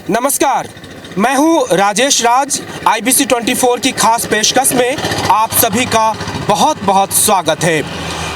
नमस्कार, मैं हूं राजेश राज। IBC 24 की खास पेशकश में आप सभी का बहुत बहुत स्वागत है।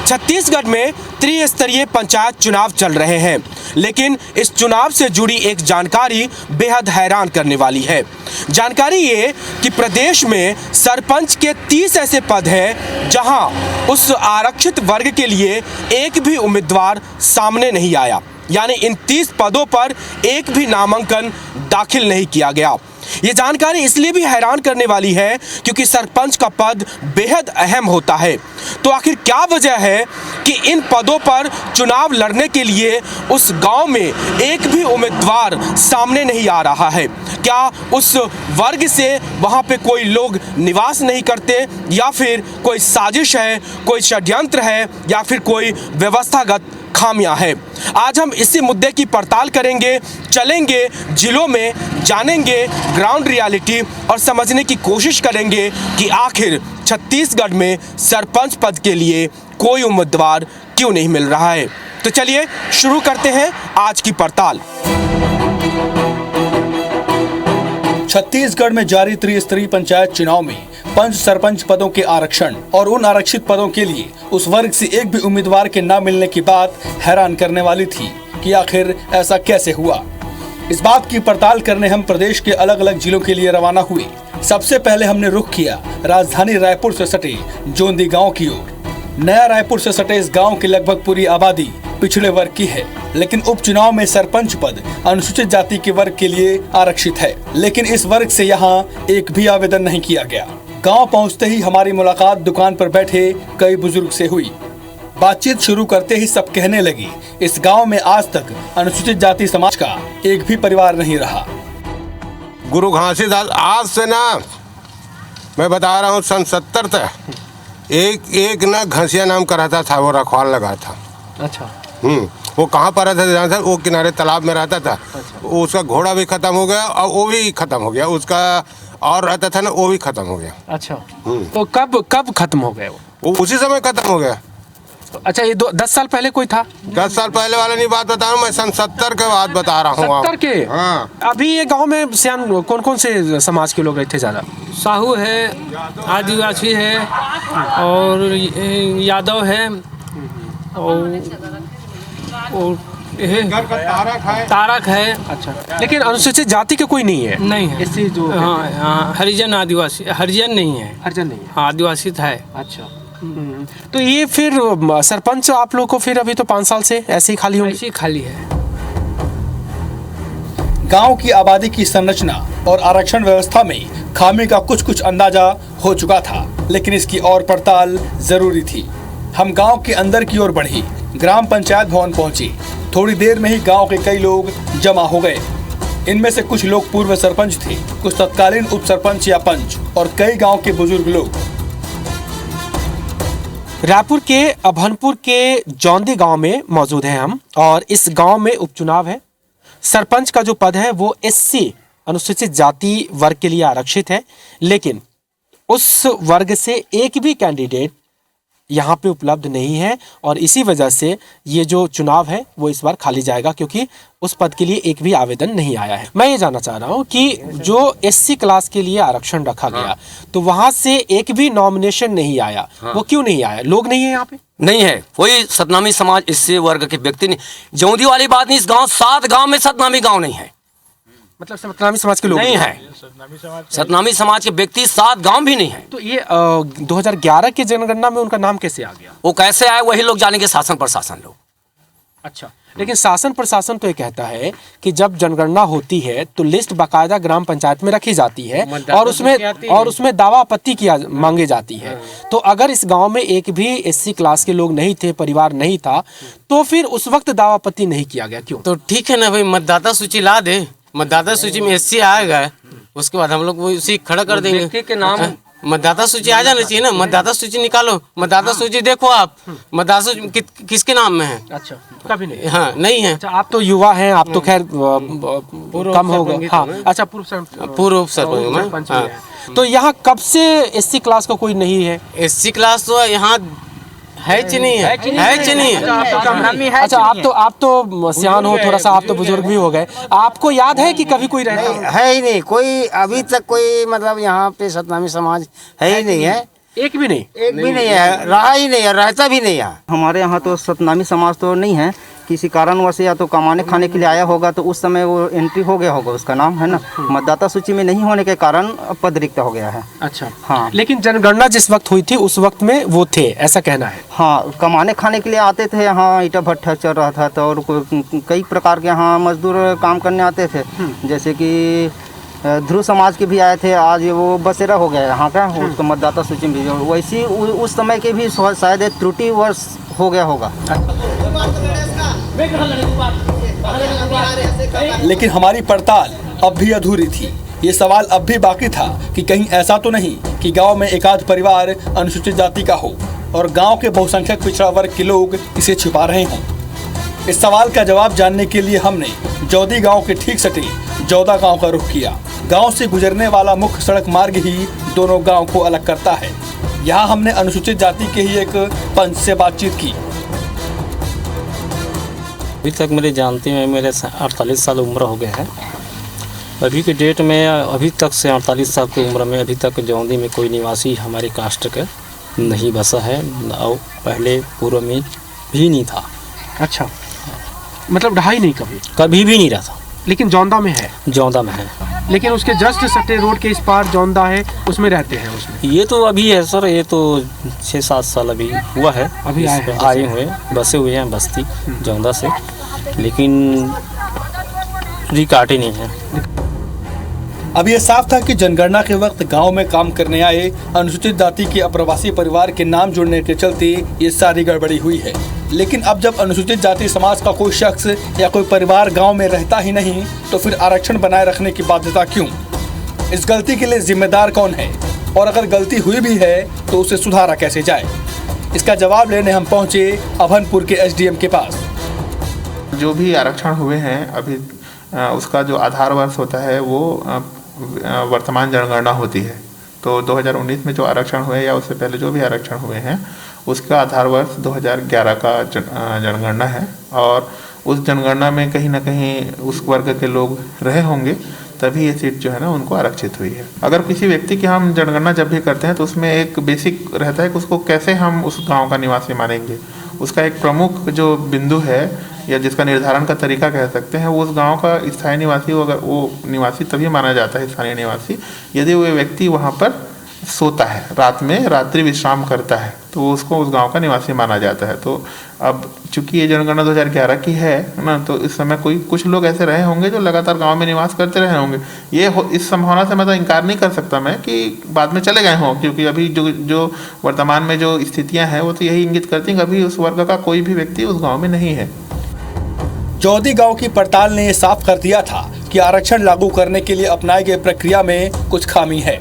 छत्तीसगढ़ में त्रिस्तरीय पंचायत चुनाव चल रहे हैं, लेकिन इस चुनाव से जुड़ी एक जानकारी बेहद हैरान करने वाली है। जानकारी ये कि प्रदेश में सरपंच के 30 ऐसे पद हैं जहां उस आरक्षित वर्ग के लिए एक भी उम्मीदवार सामने नहीं आया, यानी इन 30 पदों पर एक भी नामांकन दाखिल नहीं किया गया। ये जानकारी इसलिए भी हैरान करने वाली है क्योंकि सरपंच का पद बेहद अहम होता है। तो आखिर क्या वजह है कि इन पदों पर चुनाव लड़ने के लिए उस गांव में एक भी उम्मीदवार सामने नहीं आ रहा है? क्या उस वर्ग से वहां पे कोई लोग निवास नहीं करते, या फिर कोई साजिश है, कोई षड्यंत्र है, या फिर कोई व्यवस्थागत खामियां हैं? आज हम इसी मुद्दे की पड़ताल करेंगे, चलेंगे जिलों में, जानेंगे ग्राउंड रियलिटी और समझने की कोशिश करेंगे कि आखिर छत्तीसगढ़ में सरपंच पद के लिए कोई उम्मीदवार क्यों नहीं मिल रहा है। तो चलिए शुरू करते हैं आज की पड़ताल। छत्तीसगढ़ में जारी त्रिस्तरीय पंचायत चुनाव में पंच सरपंच पदों के आरक्षण और उन आरक्षित पदों के लिए उस वर्ग से एक भी उम्मीदवार के न मिलने की बात हैरान करने वाली थी कि आखिर ऐसा कैसे हुआ। इस बात की पड़ताल करने हम प्रदेश के अलग अलग जिलों के लिए रवाना हुए। सबसे पहले हमने रुख किया राजधानी रायपुर से सटे जोंदी गाँव की ओर। नया रायपुर से सटे इस गाँव की लगभग पूरी आबादी पिछड़े वर्ग की है, लेकिन उपचुनाव में सरपंच पद अनुसूचित जाति के वर्ग के लिए आरक्षित है, लेकिन इस वर्ग से यहाँ एक भी आवेदन नहीं किया गया। गांव पहुंचते ही हमारी मुलाकात दुकान पर बैठे कई बुजुर्ग से हुई। बातचीत शुरू करते ही सब कहने लगी, इस गांव में आज तक अनुसूचित जाति समाज का एक भी परिवार नहीं रहा। गुरु घासीदास आज से ना, मैं बता रहा हूँ, सन 70 तक एक ना घसिया नाम का रहता था, वो रखवाल लगा था। अच्छा। वो कहाँ पर रहता था? वो किनारे तालाब में रहता था। अच्छा। उसका घोड़ा भी खत्म हो गया और वो भी खत्म हो गया। उसका और रहता था ना, वो भी खत्म हो गया। अच्छा। तो कब खत्म हो गए वो उसी समय खत्म हो गया। अच्छा, ये 10 साल पहले कोई था? 10 साल पहले वाला नहीं बात बता रहा हूँ मैं, सन 70 के बात बता रहा हूँ। 70 के? हाँ। अभी ये गांव में सियान कौन कौन से समाज के लोग रहते ज्यादा? साहू है, आदिवासी है और यादव है और तारक है। अच्छा, लेकिन अनुसूचित जाति के कोई नहीं है? नहीं है। इससे जो हाँ, हरिजन आदिवासी, हरिजन नहीं है। हरिजन नहीं है? हाँ, आदिवासी है। अच्छा। तो ये फिर सरपंच आप लोग को फिर अभी तो 5 साल से ऐसे ही खाली होंगे? ऐसे ही खाली है। गांव की आबादी की संरचना और आरक्षण व्यवस्था में खामी का कुछ अंदाजा हो चुका था, लेकिन इसकी और पड़ताल जरूरी थी। हम गांव के अंदर की ओर बढ़ी, ग्राम पंचायत भवन पहुंची। थोड़ी देर में ही गांव के कई लोग जमा हो गए। इनमें से कुछ लोग पूर्व सरपंच थे, कुछ तत्कालीन उप सरपंच या पंच और कई गांव के बुजुर्ग लोग। रायपुर के अभनपुर के जौंदी गांव में मौजूद हैं हम, और इस गांव में उपचुनाव है। सरपंच का जो पद है वो SC अनुसूचित जाति वर्ग के लिए आरक्षित है, लेकिन उस वर्ग से एक भी कैंडिडेट यहाँ पे उपलब्ध नहीं है, और इसी वजह से ये जो चुनाव है वो इस बार खाली जाएगा, क्योंकि उस पद के लिए एक भी आवेदन नहीं आया है। मैं ये जानना चाह रहा हूँ कि जो SC क्लास के लिए आरक्षण रखा गया, तो वहाँ से एक भी नॉमिनेशन नहीं आया। वो क्यों नहीं आया? लोग नहीं है यहाँ पे? नहीं है, कोई सतनामी समाज इससे वर्ग के व्यक्ति नहीं। जौंदी वाली बात नहीं, इस गांव 7 गांव में सतनामी गांव नहीं है। मतलब सतनामी समाज के लोग नहीं है। सतनामी समाज के व्यक्ति 7 गांव भी नहीं है। तो ये 2011 की जनगणना में उनका नाम कैसे आ गया? वो कैसे आए वही लोग जानेंगे, शासन प्रशासन लोग। अच्छा, लेकिन शासन प्रशासन तो ये कहता है कि जब जनगणना होती है तो लिस्ट बाकायदा ग्राम पंचायत में रखी जाती है और उसमें दावा आपत्ति किया मांगी जाती है। तो अगर इस गांव में एक भी SC क्लास के लोग नहीं थे, परिवार नहीं था, तो फिर उस वक्त दावा आपत्ति नहीं किया गया, क्यों? तो ठीक है ना भाई, मतदाता सूची ला दे, मतदाता सूची में SC आएगा, उसके बाद हम लोग वो उसी खड़ा कर देंगे। व्यक्ति के नाम मतदाता सूची आ जाना चाहिए ना। मतदाता सूची निकालो, मतदाता सूची देखो आप, मतदाता सूची किसके नाम में है? अच्छा, कभी नहीं? हाँ, नहीं है। अच्छा, आप तो युवा हैं, आप तो खैर कम होगा। हाँ, अच्छा, पूर्व सरपंच। हाँ। तो यहाँ कब से SC क्लास का कोई नहीं है? SC क्लास तो यहाँ है कि नहीं है कि नहीं है? अच्छा, आप तो सियान हो थोड़ा सा, आप तो बुजुर्ग भी हो गए, आपको याद है कि कभी कोई रहता हो? है ही नहीं कोई, अभी तक कोई मतलब यहाँ पे सतनामी समाज है ही नहीं है, एक भी नहीं? एक भी नहीं है, रहा ही नहीं है, रहता भी नहीं है। हमारे यहाँ तो सतनामी समाज तो नहीं है, किसी कारणवश या तो कमाने खाने के लिए आया होगा, तो उस समय वो एंट्री हो गया होगा, उसका नाम है ना, मतदाता सूची में नहीं होने के कारण पद रिक्त हो गया है। अच्छा, हाँ। लेकिन जनगणना जिस वक्त हुई थी उस वक्त में वो थे, ऐसा कहना है? हाँ, कमाने खाने के लिए आते थे यहाँ, ईटा भट्ठा चल रहा था, तो और कई प्रकार के यहाँ मजदूर काम करने आते थे, जैसे कि ध्रुव समाज के भी आए थे, आज वो बसेरा हो गया यहाँ का, उसको मतदाता सूची में भी वैसी उस समय के भी शायद त्रुटिवश हो गया होगा। लेकिन हमारी पड़ताल अब भी अधूरी थी। ये सवाल अब भी बाकी था कि कहीं ऐसा तो नहीं कि गांव में एकाध परिवार अनुसूचित जाति का हो और गांव के बहुसंख्यक पिछड़ा वर्ग के लोग इसे छिपा रहे हों। इस सवाल का जवाब जानने के लिए हमने जौदी गांव के ठीक सटे जौदा गांव का रुख किया। गांव से गुजरने वाला मुख्य सड़क मार्ग ही दोनों गांव को अलग करता है। यहाँ हमने अनुसूचित जाति के ही एक पंच से बातचीत की। अभी तक मेरे जानते में मेरे 48 साल उम्र हो गया है। अभी के डेट में अभी तक से 48 साल की उम्र में अभी तक जौंदी में कोई निवासी हमारे कास्ट का नहीं बसा है, और पहले पूर्व में भी नहीं था। अच्छा, मतलब ढाई नहीं कभी भी नहीं रहा था, लेकिन जौंदा में है? जौंदा में है, लेकिन उसके जस्ट सटे रोड के इस पार जौंदा है, उसमें रहते हैं उसमें? ये तो अभी है सर, ये तो 6-7 साल अभी हुआ है, अभी आए हुए बसे हुए हैं बस्ती जौंदा से, लेकिन रिकार्ड ही नहीं है। अब ये साफ था कि जनगणना के वक्त गांव में काम करने आए अनुसूचित जाति के अप्रवासी परिवार के नाम जुड़ने के चलते ये सारी गड़बड़ी हुई है। लेकिन अब जब अनुसूचित जाति समाज का कोई शख्स या कोई परिवार गांव में रहता ही नहीं, तो फिर आरक्षण बनाए रखने की बाध्यता क्यों? इस गलती के लिए जिम्मेदार कौन है, और अगर गलती हुई भी है तो उसे सुधारा कैसे जाए? इसका जवाब लेने हम पहुंचे अभनपुर के SDM के पास। जो भी आरक्षण हुए हैं अभी, उसका जो आधार वर्ष होता है वो वर्तमान जनगणना होती है। तो 2019 में जो आरक्षण हुए या उससे पहले जो भी आरक्षण हुए हैं उसका आधार वर्ष 2011 का जनगणना है, और उस जनगणना में कहीं ना कहीं उस वर्ग के लोग रहे होंगे, तभी ये सीट जो है ना उनको आरक्षित हुई है। अगर किसी व्यक्ति की हम जनगणना जब भी करते हैं तो उसमें एक बेसिक रहता है कि उसको कैसे हम उस गांव का निवासी मानेंगे। उसका एक प्रमुख जो बिंदु है या जिसका निर्धारण का तरीका कह सकते हैं, वो उस गांव का स्थायी निवासी हो। अगर वो निवासी तभी माना जाता है स्थानीय निवासी यदि वो व्यक्ति वहाँ पर सोता है, रात में रात्रि विश्राम करता है, तो उसको उस गांव का निवासी माना जाता है। तो अब चूंकि ये जनगणना 2011 की है ना, तो इस समय कुछ लोग ऐसे रहे होंगे जो लगातार गांव में निवास करते रहे होंगे। इस संभावना से मैं तो इनकार नहीं कर सकता मैं कि बाद में चले गए हों, क्योंकि अभी जो वर्तमान में जो स्थितियाँ हैं वो तो यही इंगित करती हैं कि अभी उस वर्ग का कोई भी व्यक्ति उस गाँव में नहीं है। जौदी गांव की पड़ताल ने ये साफ कर दिया था कि आरक्षण लागू करने के लिए अपनाई गई प्रक्रिया में कुछ खामी है,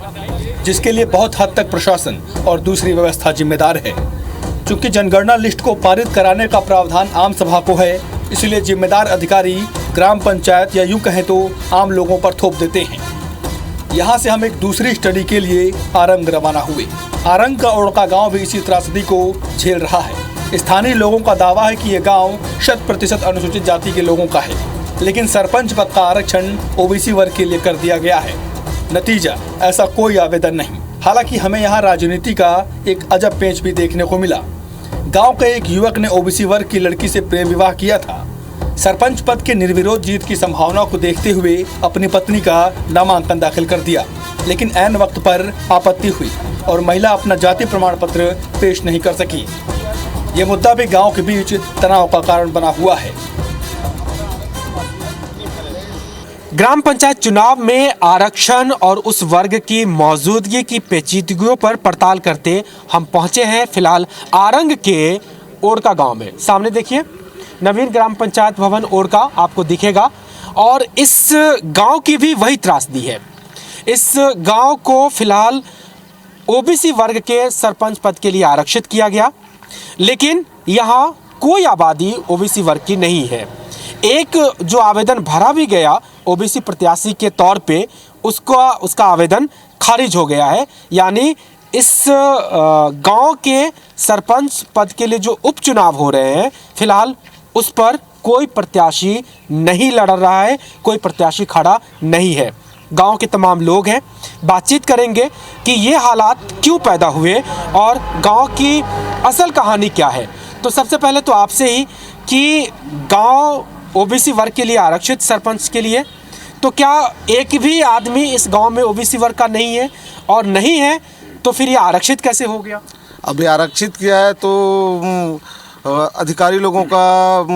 जिसके लिए बहुत हद तक प्रशासन और दूसरी व्यवस्था जिम्मेदार है। चूंकि जनगणना लिस्ट को पारित कराने का प्रावधान आम सभा को है, इसलिए जिम्मेदार अधिकारी ग्राम पंचायत या यूं कहें तो आम लोगों पर थोप देते हैं। यहाँ से हम एक दूसरी स्टडी के लिए आरंग रवाना हुए। आरंग का ओड़का गाँव भी इसी त्रासदी को झेल रहा है। स्थानीय लोगों का दावा है कि यह गांव 100% अनुसूचित जाति के लोगों का है, लेकिन सरपंच पद का आरक्षण OBC वर्ग के लिए कर दिया गया है। नतीजा, ऐसा कोई आवेदन नहीं। हालांकि हमें यहाँ राजनीति का एक अजब पेंच भी देखने को मिला। गांव के एक युवक ने OBC वर्ग की लड़की से प्रेम विवाह किया था। सरपंच पद के निर्विरोध जीत की संभावना को देखते हुए अपनी पत्नी का नामांकन दाखिल कर दिया, लेकिन ऐन वक्त पर आपत्ति हुई और महिला अपना जाति प्रमाण पत्र पेश नहीं कर सकी। ये मुद्दा भी गांव के बीच तनाव का कारण बना हुआ है। ग्राम पंचायत चुनाव में आरक्षण और उस वर्ग की मौजूदगी की पेचीदगियों पर पड़ताल करते हम पहुंचे हैं फिलहाल आरंग के ओड़का गांव में। सामने देखिए नवीन ग्राम पंचायत भवन ओड़का आपको दिखेगा, और इस गांव की भी वही त्रासदी है। इस गांव को फिलहाल OBC वर्ग के सरपंच पद के लिए आरक्षित किया गया, लेकिन यहाँ कोई आबादी OBC वर्ग की नहीं है। एक जो आवेदन भरा भी गया OBC प्रत्याशी के तौर पे, उसका आवेदन खारिज हो गया है। यानी इस गांव के सरपंच पद के लिए जो उपचुनाव हो रहे हैं, फिलहाल उस पर कोई प्रत्याशी नहीं लड़ रहा है, कोई प्रत्याशी खड़ा नहीं है। गांव के तमाम लोग हैं, बातचीत करेंगे कि ये हालात क्यों पैदा हुए और गांव की असल कहानी क्या है। तो सबसे पहले तो आपसे ही कि गांव ओबीसी वर्ग के लिए आरक्षित सरपंच के लिए, तो क्या एक भी आदमी इस गांव में ओबीसी वर्ग का नहीं है, और नहीं है तो फिर ये आरक्षित कैसे हो गया? अभी आरक्षित किया है तो अधिकारी लोगों का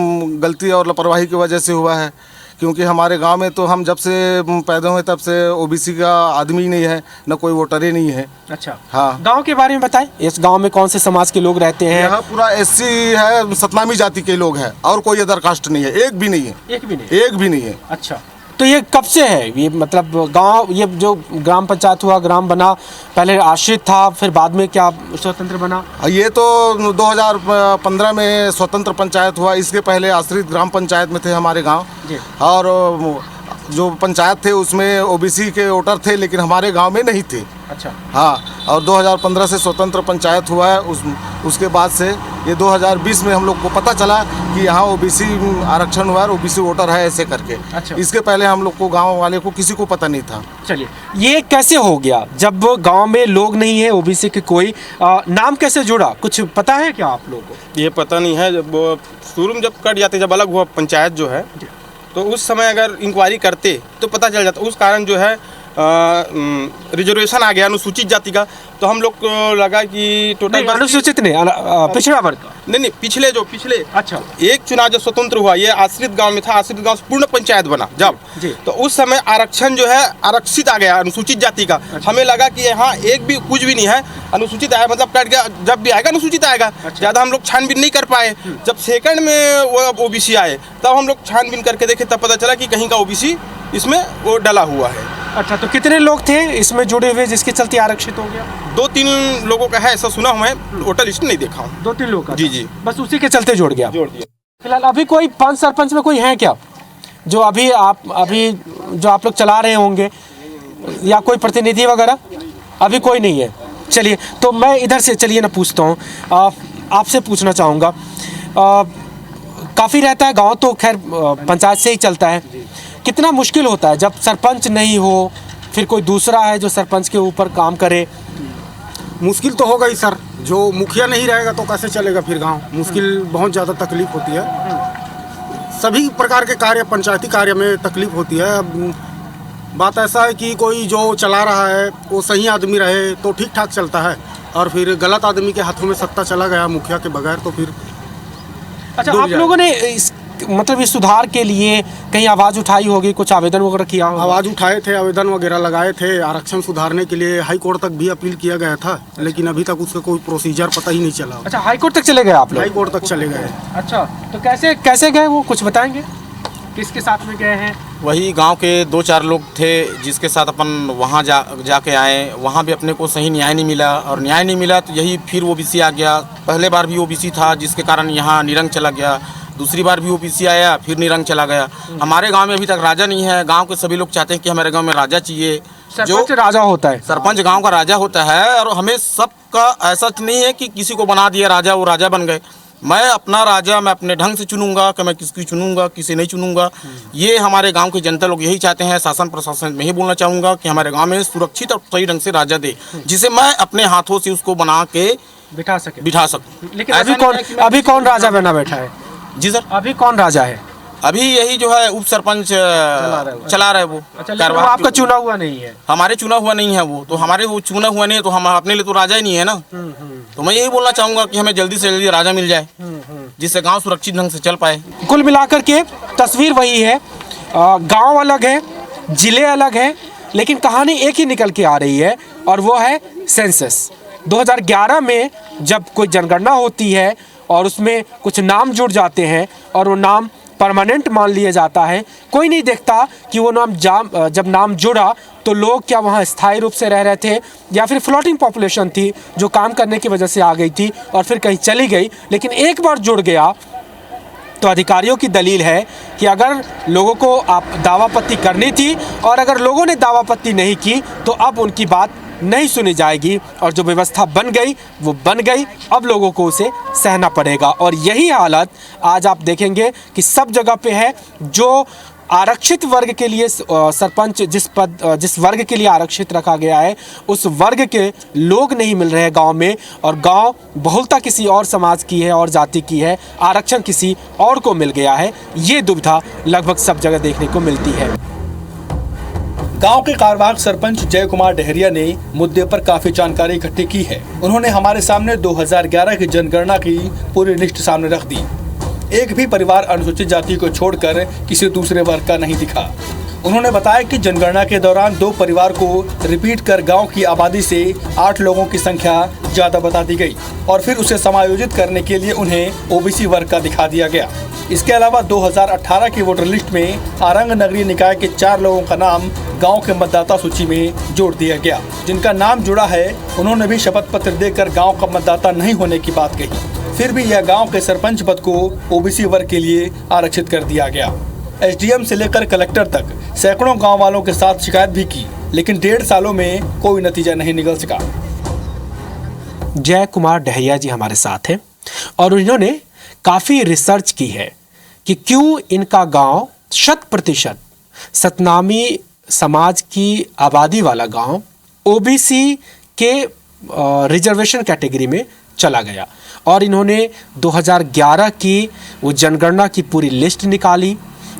गलती और लापरवाही की वजह से हुआ है, क्योंकि हमारे गांव में तो हम जब से पैदा हुए तब से ओबीसी का आदमी ही नहीं है, न कोई वोटर ही नहीं है। अच्छा, हाँ। गांव के बारे में बताएं, इस गांव में कौन से समाज के लोग रहते हैं? यहाँ पूरा एससी है, सतनामी जाति के लोग हैं, और कोई अदर कास्ट नहीं है, एक भी नहीं है। एक भी नहीं? एक भी नहीं है। अच्छा, तो ये कब से है ये, मतलब गांव, ये जो ग्राम पंचायत हुआ, ग्राम बना, पहले आश्रित था, फिर बाद में क्या स्वतंत्र बना? ये तो 2015 में स्वतंत्र पंचायत हुआ, इसके पहले आश्रित ग्राम पंचायत में थे हमारे गांव। और जो पंचायत थे उसमें ओबीसी के वोटर थे, लेकिन हमारे गांव में नहीं थे। अच्छा, हाँ। और 2015 से स्वतंत्र पंचायत हुआ है, उसके बाद से ये 2020 में हम लोग को पता चला कि यहाँ ओबीसी आरक्षण हुआ है, ओबीसी वोटर है ऐसे करके। अच्छा। इसके पहले हम लोग को, गांव वाले को, किसी को पता नहीं था। चलिए, ये कैसे हो गया जब गांव में लोग नहीं है ओबीसी के? कोई नाम कैसे जुड़ा, कुछ पता है क्या आप लोगों को? ये पता नहीं है। जब शुरू में जब कट जाते, जब अलग हुआ पंचायत जो है, तो उस समय अगर इंक्वायरी करते तो पता चल जाता। उस कारण जो है रिजर्वेशन आ गया अनुसूचित जाति का, तो हम लोग को लगा कि टोटल अनुसूचित नहीं, पिछड़ा वर्ग का नहीं, पिछले अच्छा, एक चुनाव जब स्वतंत्र हुआ, ये आश्रित गांव में था, आश्रित गांव से पूर्ण पंचायत बना जब, तो उस समय आरक्षण जो है आरक्षित आ गया अनुसूचित जाति का। अच्छा। हमें लगा कि यहाँ एक भी कुछ भी नहीं है, अनुसूचित आया मतलब कट गया, जब भी आएगा अनुसूचित आएगा। अच्छा। ज़्यादा हम लोग छानबीन नहीं कर पाए। जब सेकंड में वो ओबीसी आए, तब हम लोग छानबीन करके देखे, तब पता चला कि कहीं का ओबीसी इसमें वो डला हुआ है। अच्छा, तो कितने लोग थे इसमें जुड़े हुए जिसके चलते आरक्षित हो गया? 2-3 लोगों का है ऐसा सुना हूँ, मैं वोटर लिस्ट नहीं देखा हूँ। 2-3 लोग का? जी, बस उसी के चलते जोड़ दिया। फिलहाल अभी कोई पंच सरपंच में कोई है क्या, जो अभी जो आप लोग चला रहे होंगे, या कोई प्रतिनिधि वगैरह? अभी कोई नहीं है। चलिए, तो मैं इधर से चलिए ना पूछता हूँ, आपसे पूछना चाहूँगा। काफ़ी रहता है गांव, तो खैर पंचायत से ही चलता है। कितना मुश्किल होता है जब सरपंच नहीं हो, फिर कोई दूसरा है जो सरपंच के ऊपर काम करे? मुश्किल तो होगा ही सर, जो मुखिया नहीं रहेगा तो कैसे चलेगा फिर गांव। मुश्किल, बहुत ज़्यादा तकलीफ होती है, सभी प्रकार के कार्य, पंचायती कार्य में तकलीफ होती है। अब बात ऐसा है कि कोई जो चला रहा है वो सही आदमी रहे तो ठीक ठाक चलता है, और फिर गलत आदमी के हाथों में सत्ता चला गया मुखिया के बगैर, तो फिर अच्छा, आप लोगों ने मतलब इस सुधार के लिए कहीं आवाज़ उठाई होगी, कुछ आवेदन वगैरह किया होगा? आवाज़ उठाए थे, आवेदन वगैरह लगाए थे, आरक्षण सुधारने के लिए हाई कोर्ट तक भी अपील किया गया था, लेकिन अभी तक उसका कोई प्रोसीजर पता ही नहीं चला। अच्छा, हाई कोर्ट तक चले गए आप लोग? हाई कोर्ट तक चले गए। अच्छा, तो कैसे गए वो, कुछ बताएंगे? किसके साथ में गए हैं? वही गांव के 2-4 लोग थे जिसके साथ अपन वहां जाके आए। वहां भी अपने को सही न्याय नहीं मिला, और न्याय नहीं मिला तो यही फिर ओबीसी आ गया। पहले बार भी ओबीसी था, जिसके कारण यहाँ निरंक चला गया। दूसरी बार भी ओबीसी आया, फिर निरंक चला गया। हमारे गांव में अभी तक राजा नहीं है। गांव के सभी लोग चाहते हैं कि हमारे गांव में राजा चाहिए। सरपंच राजा होता है? सरपंच गांव का राजा होता है, और हमें सबका ऐसा नहीं है कि किसी को बना दिया राजा, वो राजा बन गए। मैं अपना राजा मैं अपने ढंग से चुनूंगा कि मैं किसकी चुनूंगा, किसे नहीं चुनूंगा। ये हमारे गांव के जनता लोग यही चाहते हैं। शासन प्रशासन में ही बोलना चाहूँगा कि हमारे गांव में सुरक्षित और सही ढंग से राजा दे, जिसे मैं अपने हाथों से उसको बना के बिठा सकूँ। लेकिन अभी कौन राजा बना बैठा है? जी सर, अभी कौन राजा है? अभी यही जो है उप सरपंच चला रहा है वो। अच्छा, वो आपका चुना हुआ नहीं है? हमारे चुना हुआ नहीं है वो, तो हमारे वो चुना हुआ नहीं है, तो हम अपने लिए तो राजा ही नहीं है ना। तो मैं यही बोलना चाहूँगा कि हमें जल्दी से जल्दी राजा मिल जाए, जिससे गांव सुरक्षित ढंग से चल पाए। कुल मिलाकर के तस्वीर वही है, गांव अलग है, जिले अलग है, लेकिन कहानी एक ही निकल के आ रही है, और वो है सेंसस। 2011 में जब कोई जनगणना होती है और उसमें कुछ नाम जुड़ जाते हैं और वो नाम परमानेंट मान लिया जाता है, कोई नहीं देखता कि वो नाम जब नाम जुड़ा तो लोग क्या वहाँ स्थायी रूप से रह रहे थे, या फिर फ्लोटिंग पॉपुलेशन थी जो काम करने की वजह से आ गई थी और फिर कहीं चली गई। लेकिन एक बार जुड़ गया तो अधिकारियों की दलील है कि अगर लोगों को आप दावापत्ती करनी थी, और अगर लोगों ने दावापत्ती नहीं की तो अब उनकी बात नहीं सुनी जाएगी और जो व्यवस्था बन गई वो बन गई, अब लोगों को उसे सहना पड़ेगा। और यही हालत आज आप देखेंगे कि सब जगह पे है। जो आरक्षित वर्ग के लिए सरपंच जिस वर्ग के लिए आरक्षित रखा गया है, उस वर्ग के लोग नहीं मिल रहे हैं गांव में, और गांव बहुलता किसी और समाज की है और जाति की है, आरक्षण किसी और को मिल गया है। ये दुविधा लगभग सब जगह देखने को मिलती है। गांव के कार्यवाहक सरपंच जय कुमार डहरिया ने मुद्दे पर काफी जानकारी इकट्ठी की है। उन्होंने हमारे सामने 2011 की जनगणना की पूरी लिस्ट सामने रख दी। एक भी परिवार अनुसूचित जाति को छोड़कर किसी दूसरे वर्ग का नहीं दिखा। उन्होंने बताया कि जनगणना के दौरान 2 परिवार को रिपीट कर गांव की आबादी से 8 लोगों की संख्या ज्यादा बता दी गई और फिर उसे समायोजित करने के लिए उन्हें ओबीसी वर्ग का दिखा दिया गया। इसके अलावा 2018 की वोटर लिस्ट में आरंग नगरीय निकाय के 4 लोगों का नाम गांव के मतदाता सूची में जोड़ दिया गया। जिनका नाम जुड़ा है उन्होंने भी शपथ पत्र देकर गांव का मतदाता नहीं होने की बात कही। फिर भी यह गांव के सरपंच पद को ओबीसी वर्ग के लिए आरक्षित कर दिया गया। एसडीएम से लेकर कलेक्टर तक सैकड़ों गांव वालों के साथ शिकायत भी की, लेकिन 1.5 सालों में कोई नतीजा नहीं निकल सका। जय कुमार डहरिया जी हमारे साथ हैं और इन्होंने काफ़ी रिसर्च की है कि क्यों इनका गांव 100% सतनामी समाज की आबादी वाला गांव ओबीसी के रिजर्वेशन कैटेगरी में चला गया। और इन्होंने 2011 की वो जनगणना की पूरी लिस्ट निकाली,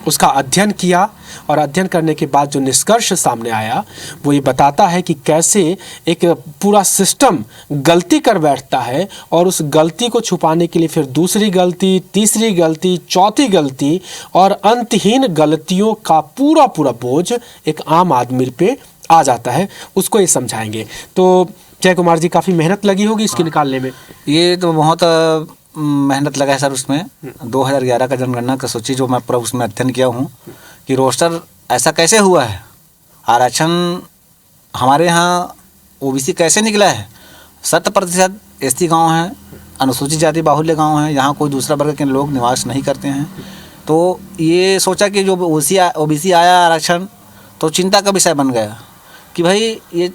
उसका अध्ययन किया और अध्ययन करने के बाद जो निष्कर्ष सामने आया वो ये बताता है कि कैसे एक पूरा सिस्टम गलती कर बैठता है और उस गलती को छुपाने के लिए फिर दूसरी गलती, तीसरी गलती, चौथी गलती और अंतहीन गलतियों का पूरा बोझ एक आम आदमी पे आ जाता है। उसको ये समझाएंगे। तो जय कुमार जी, काफ़ी मेहनत लगी होगी इसके निकालने में। ये तो बहुत मेहनत लगा है सर। उसमें 2011 का जनगणना का सूची जो मैं पूरा उसमें अध्ययन किया हूँ कि रोस्टर ऐसा कैसे हुआ है, आरक्षण हमारे यहाँ ओबीसी कैसे निकला है। 100% एसटी गांव है, अनुसूचित जाति बाहुल्य गांव है, यहाँ कोई दूसरा वर्ग के लोग निवास नहीं करते हैं। तो ये सोचा कि जो ओबीसी आया आरक्षण तो चिंता का विषय बन गया कि भाई ये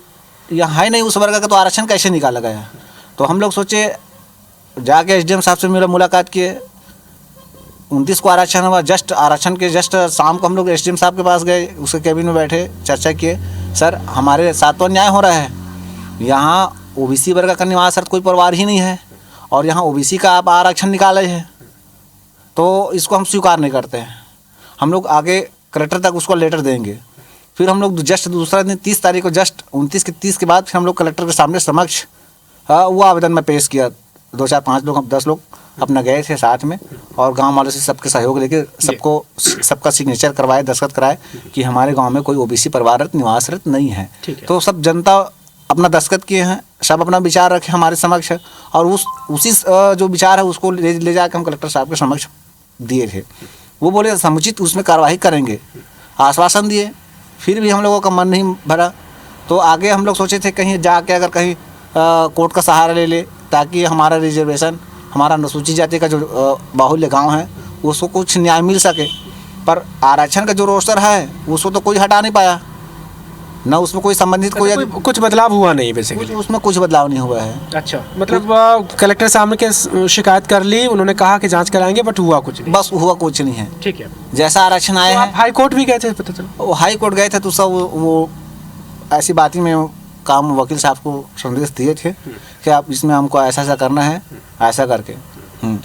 यहाँ है नहीं उस वर्ग का, तो आरक्षण कैसे निकाला गया। तो हम लोग सोचे, जाके एसडीएम साहब से मेरा मुलाकात किए। 29 को आरक्षण हुआ, जस्ट आरक्षण के जस्ट शाम को हम लोग एसडीएम साहब के पास गए, उसके कैबिन में बैठे, चर्चा किए। सर हमारे साथ तो अन्याय हो रहा है, यहाँ ओबीसी वर्ग का निवास सर कोई परिवार ही नहीं है और यहाँ ओबीसी का आप आरक्षण निकाले हैं, तो इसको हम स्वीकार नहीं करते हैं। हम लोग आगे कलेक्टर तक उसको लेटर देंगे। फिर हम लोग जस्ट दूसरा दिन 30 तारीख को जस्ट 29 के 30 के बाद फिर हम लोग कलेक्टर के सामने समक्ष वो आवेदन में पेश किया। 2, 4, 5 लोग, हम 10 लोग अपना गए थे साथ में और गांव वालों से सबके सहयोग लेके सबका सिग्नेचर करवाए, दस्तखत कराए कि हमारे गांव में कोई ओबीसी परिवाररत निवासरत नहीं है। तो सब जनता अपना दस्तखत किए हैं, सब अपना विचार रखे हमारे समक्ष और उसी जो विचार है उसको ले जाकर हम कलेक्टर साहब के समक्ष दिए थे। वो बोले समुचित उसमें कार्रवाई करेंगे, आश्वासन दिए। फिर भी हम लोगों का मन नहीं भरा, तो आगे हम लोग सोचे थे कहीं जाके अगर कहीं कोर्ट का सहारा ले ले ताकि हमारा रिजर्वेशन, हमारा अनुसूचित जाति का जो बाहुल्य गांव है उसको कुछ न्याय मिल सके। पर आरक्षण का जो रोस्टर है उसको तो कोई हटा नहीं पाया, ना उसमें कोई संबंधित कुछ बदलाव हुआ नहीं बेसिकली। उसमें कुछ बदलाव नहीं हुआ है। अच्छा, मतलब कलेक्टर साहब ने शिकायत कर ली, उन्होंने कहा कि जांच कराएंगे, बट हुआ कुछ नहीं। बस हुआ कुछ नहीं है। ठीक है। जैसा आरक्षण आया है। हाई कोर्ट भी गए थे, पता चला? वो हाई कोर्ट गए थे तो सब वो ऐसी बात ही में काम वकील साहब को संदेश दिए थे कि आप इसमें हमको ऐसा करना है, ऐसा करके।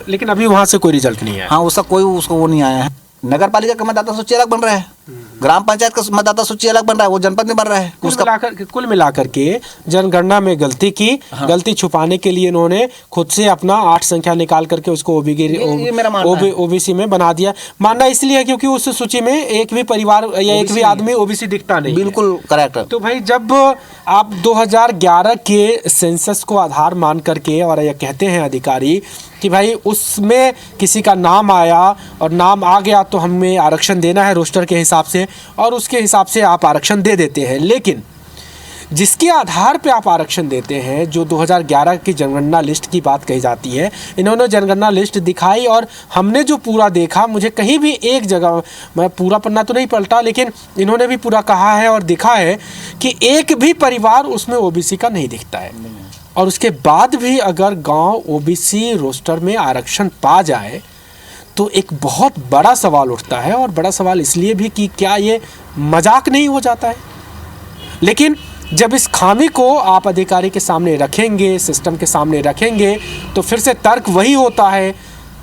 लेकिन अभी वहाँ से कोई रिजल्ट नहीं आया। हाँ, उसका कोई उसको वो नहीं आया है। नगर पालिका का मतदाता सूची अलग बन रहा है, ग्राम पंचायत का मतदाता सूची अलग बन रहा है, वो जनपद में बन रहा है। कुल मिलाकर के जनगणना में गलती की। हाँ। गलती छुपाने के लिए इन्होंने खुद से अपना 8 संख्या निकाल करके उसको ओबीसी में बना दिया। मानना इसलिए है क्योंकि उस सूची में एक भी परिवार या एक भी आदमी ओबीसी दिखता नहीं। बिल्कुल करेक्ट। तो भाई जब आप 2011 के सेंसस को आधार मान करके और यह कहते हैं अधिकारी कि भाई उसमें किसी का नाम आया और नाम आ गया तो हमें आरक्षण देना है रोस्टर के हिसाब से, और उसके हिसाब से आप आरक्षण दे देते हैं, लेकिन जिसके आधार पे आप आरक्षण देते हैं, जो 2011 की जनगणना लिस्ट की बात कही जाती है, इन्होंने जनगणना लिस्ट दिखाई और हमने जो पूरा देखा, मुझे कहीं भी एक जगह, मैं पूरा पन्ना तो नहीं पलटा, लेकिन इन्होंने भी पूरा कहा है और दिखा है कि एक भी परिवार उसमें ओबीसी का नहीं दिखता है। और उसके बाद भी अगर गांव ओबीसी रोस्टर में आरक्षण पा जाए तो एक बहुत बड़ा सवाल उठता है, और बड़ा सवाल इसलिए भी कि क्या ये मजाक नहीं हो जाता है। लेकिन जब इस खामी को आप अधिकारी के सामने रखेंगे, सिस्टम के सामने रखेंगे, तो फिर से तर्क वही होता है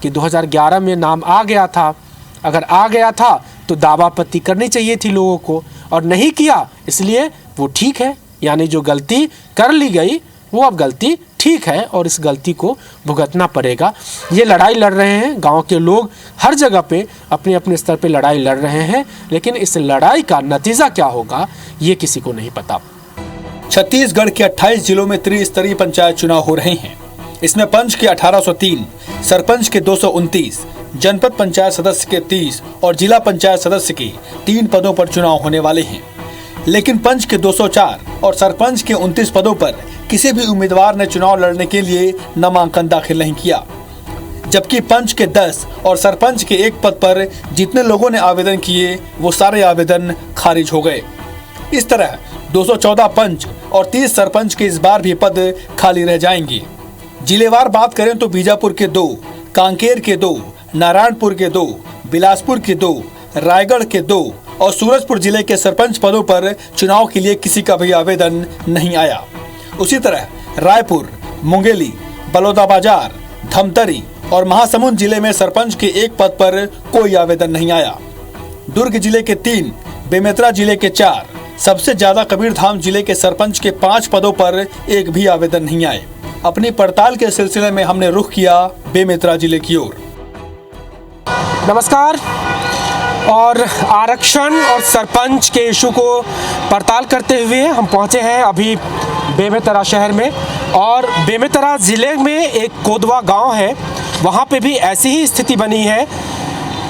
कि 2011 में नाम आ गया था, अगर आ गया था तो दावापत्ती करनी चाहिए थी लोगों को, और नहीं किया, इसलिए वो ठीक है। यानी जो गलती कर ली गई वो अब गलती ठीक है और इस गलती को भुगतना पड़ेगा। ये लड़ाई लड़ रहे हैं गांव के लोग, हर जगह पे अपने अपने स्तर पे लड़ाई लड़ रहे हैं, लेकिन इस लड़ाई का नतीजा क्या होगा ये किसी को नहीं पता। छत्तीसगढ़ के 28 जिलों में त्रिस्तरीय पंचायत चुनाव हो रहे हैं। इसमें पंच के 1803, सरपंच के 229, जनपद पंचायत सदस्य के 30 और जिला पंचायत सदस्य के 3 पदों पर चुनाव होने वाले हैं। लेकिन पंच के 204 और सरपंच के 29 पदों पर किसी भी उम्मीदवार ने चुनाव लड़ने के लिए नामांकन दाखिल नहीं किया, जबकि पंच के 10 और सरपंच के 1 पद पर जितने लोगों ने आवेदन किए वो सारे आवेदन खारिज हो गए। इस तरह 214 पंच और 30 सरपंच के इस बार भी पद खाली रह जाएंगे। जिलेवार बात करें तो बीजापुर के 2, कांकेर के 2, नारायणपुर के 2, बिलासपुर के 2, रायगढ़ के 2 और सूरजपुर जिले के सरपंच पदों पर चुनाव के लिए किसी का भी आवेदन नहीं आया। उसी तरह रायपुर, मुंगेली, बलौदाबाजार, धमतरी और महासमुंद जिले में सरपंच के 1 पद पर कोई आवेदन नहीं आया। दुर्ग जिले के 3, बेमेतरा जिले के 4, सबसे ज्यादा कबीरधाम जिले के सरपंच के 5 पदों पर एक भी आवेदन नहीं आए। अपनी पड़ताल के सिलसिले में हमने रुख किया बेमेतरा जिले की ओर। नमस्कार। और आरक्षण और सरपंच के इशू को पड़ताल करते हुए हम पहुंचे हैं अभी बेमेतरा शहर में, और बेमेतरा ज़िले में एक कोदवा गांव है, वहां पे भी ऐसी ही स्थिति बनी है।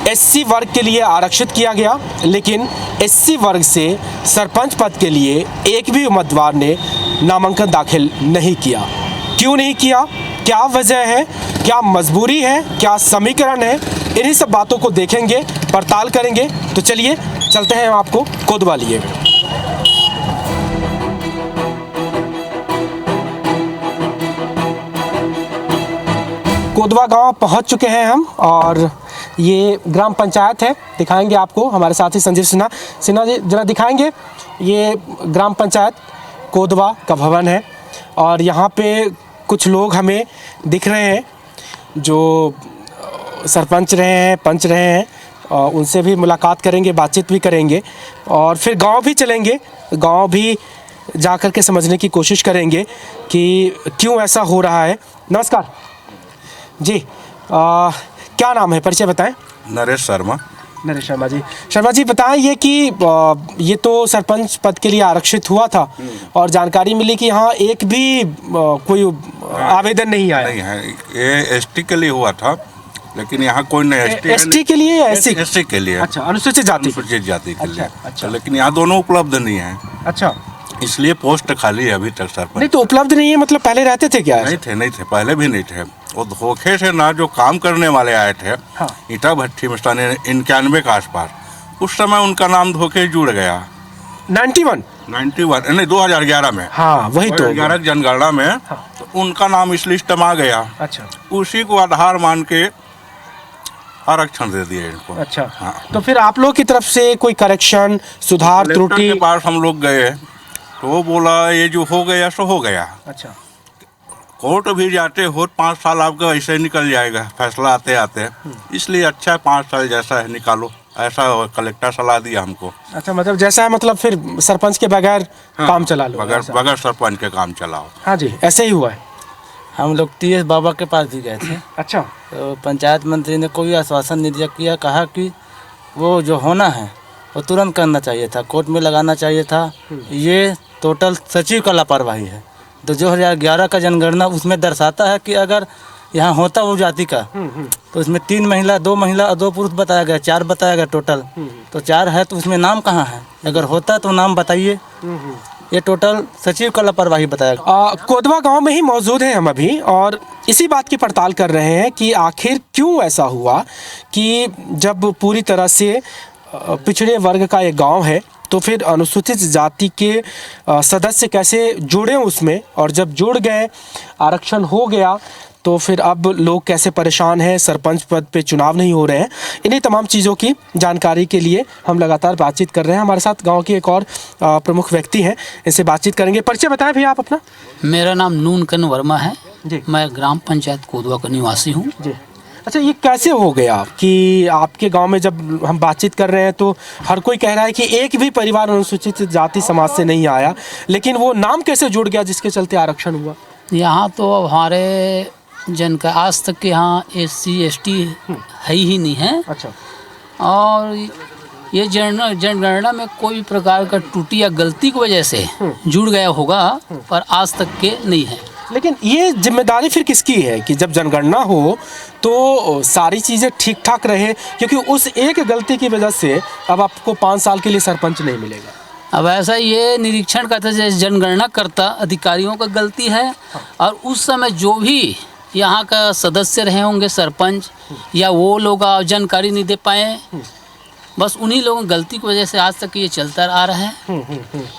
एससी वर्ग के लिए आरक्षित किया गया, लेकिन एससी वर्ग से सरपंच पद के लिए एक भी उम्मीदवार ने नामांकन दाखिल नहीं किया। क्यों नहीं किया, क्या वजह है, क्या मजबूरी है, क्या समीकरण है, इन्हीं सब बातों को देखेंगे, पड़ताल करेंगे। तो चलिए चलते हैं आपको कोदवा लिए। कोदवा गांव पहुंच चुके हैं हम, और ये ग्राम पंचायत है, दिखाएंगे आपको। हमारे साथी संजीव सिन्हा जी जरा दिखाएंगे। ये ग्राम पंचायत कोदवा का भवन है, और यहाँ पे कुछ लोग हमें दिख रहे हैं जो सरपंच रहे हैं, पंच रहे हैं, और उनसे भी मुलाकात करेंगे, बातचीत भी करेंगे, और फिर गांव भी चलेंगे, गांव भी जा कर के समझने की कोशिश करेंगे कि क्यों ऐसा हो रहा है। नमस्कार जी, क्या नाम है, परिचय बताएं। नरेश शर्मा। नरेश शर्मा जी। शर्मा जी बताएं कि ये तो सरपंच पद के लिए आरक्षित हुआ था, और जानकारी मिली कि यहाँ एक भी कोई आवेदन नहीं आया। नहीं है, ये एसटी के लिए हुआ था, लेकिन यहाँ कोई नहीं। एसटी के लिए, एसटी के लिए। अच्छा, अनुसूचित जाति के लिए। अच्छा, लेकिन यहाँ दोनों उपलब्ध नहीं है। अच्छा, इसलिए पोस्ट खाली है अभी तक सरपंच। नहीं तो उपलब्ध नहीं है, मतलब पहले रहते थे क्या? नहीं थे, पहले भी नहीं थे। वो धोखे से ना जो काम करने वाले आए थे, हाँ। ईटा भट्टी में 91 के आसपास, उस समय उनका नाम धोखे जुड़ गया। 91 नहीं 2011 में। हाँ, वही तो 2011 जनगणना में। हाँ। तो उनका नाम इस लिस्ट में आ गया। अच्छा, उसी को आधार मान के आरक्षण दे दिए इनको। अच्छा, हाँ। तो फिर आप लोग की तरफ से कोई करेक्शन, सुधार, त्रुटि? के पास हम लोग गए तो वो बोला ये जो हो गया सो हो गया। अच्छा, कोर्ट भी जाते हो 5 साल आपका ऐसे निकल जाएगा फैसला आते आते, इसलिए अच्छा है 5 साल जैसा है निकालो, ऐसा कलेक्टर सलाह दिया हमको। अच्छा, मतलब जैसा है, मतलब फिर सरपंच के बगैर काम चला लो। बगैर सरपंच के काम चलाओ। हाँ जी, ऐसे ही हुआ है। हम लोग TS बाबा के पास भी गए थे। अच्छा, तो पंचायत मंत्री ने कोई आश्वासन नहीं दिया, किया कहा कि वो जो होना है वो तुरंत करना चाहिए था, कोर्ट में लगाना चाहिए था। ये टोटल सचिव का लापरवाही है। तो 2011 का जनगणना उसमें दर्शाता है कि अगर यहाँ होता वो जाति का, तो उसमें 3 महिला, 2 महिला और 2 पुरुष बताया गया, 4 बताया गया टोटल। तो 4 है तो उसमें नाम कहाँ है? अगर होता तो नाम बताइए। ये टोटल सचिव का लापरवाही बताया। कोदवा गांव में ही मौजूद हैं हम अभी और इसी बात की पड़ताल कर रहे हैं कि आखिर क्यों ऐसा हुआ कि जब पूरी तरह से पिछड़े वर्ग का एक गांव है तो फिर अनुसूचित जाति के सदस्य कैसे जुड़े उसमें, और जब जुड़ गए आरक्षण हो गया तो फिर अब लोग कैसे परेशान हैं, सरपंच पद पे चुनाव नहीं हो रहे हैं। इन्हीं तमाम चीज़ों की जानकारी के लिए हम लगातार बातचीत कर रहे हैं। हमारे साथ गांव के एक और प्रमुख व्यक्ति हैं, इनसे बातचीत करेंगे। परिचय बताएं भैया आप अपना। मेरा नाम नूनकन वर्मा है जी। मैं ग्राम पंचायत कोदवा का निवासी हूँ जी। अच्छा, ये कैसे हो गया कि आपके गांव में जब हम बातचीत कर रहे हैं तो हर कोई कह रहा है कि एक भी परिवार अनुसूचित जाति समाज से नहीं आया, लेकिन वो नाम कैसे जुड़ गया जिसके चलते आरक्षण हुआ? यहाँ तो हमारे जन का आज तक के यहाँ SC ST है ही नहीं है। अच्छा। और ये जनगणना में कोई भी प्रकार का त्रुटि या गलती की वजह से जुड़ गया होगा, पर आज तक के नहीं है। लेकिन ये जिम्मेदारी फिर किसकी है कि जब जनगणना हो तो सारी चीज़ें ठीक ठाक रहे, क्योंकि उस एक गलती की वजह से अब आपको 5 साल के लिए सरपंच नहीं मिलेगा। अब ऐसा ये निरीक्षण करता जैसे जनगणना करता अधिकारियों का गलती है, और उस समय जो भी यहाँ का सदस्य रहे होंगे सरपंच या वो लोग जानकारी नहीं दे पाए, बस उन्हीं लोगों की गलती की वजह से आज तक ये चलता आ रहा है।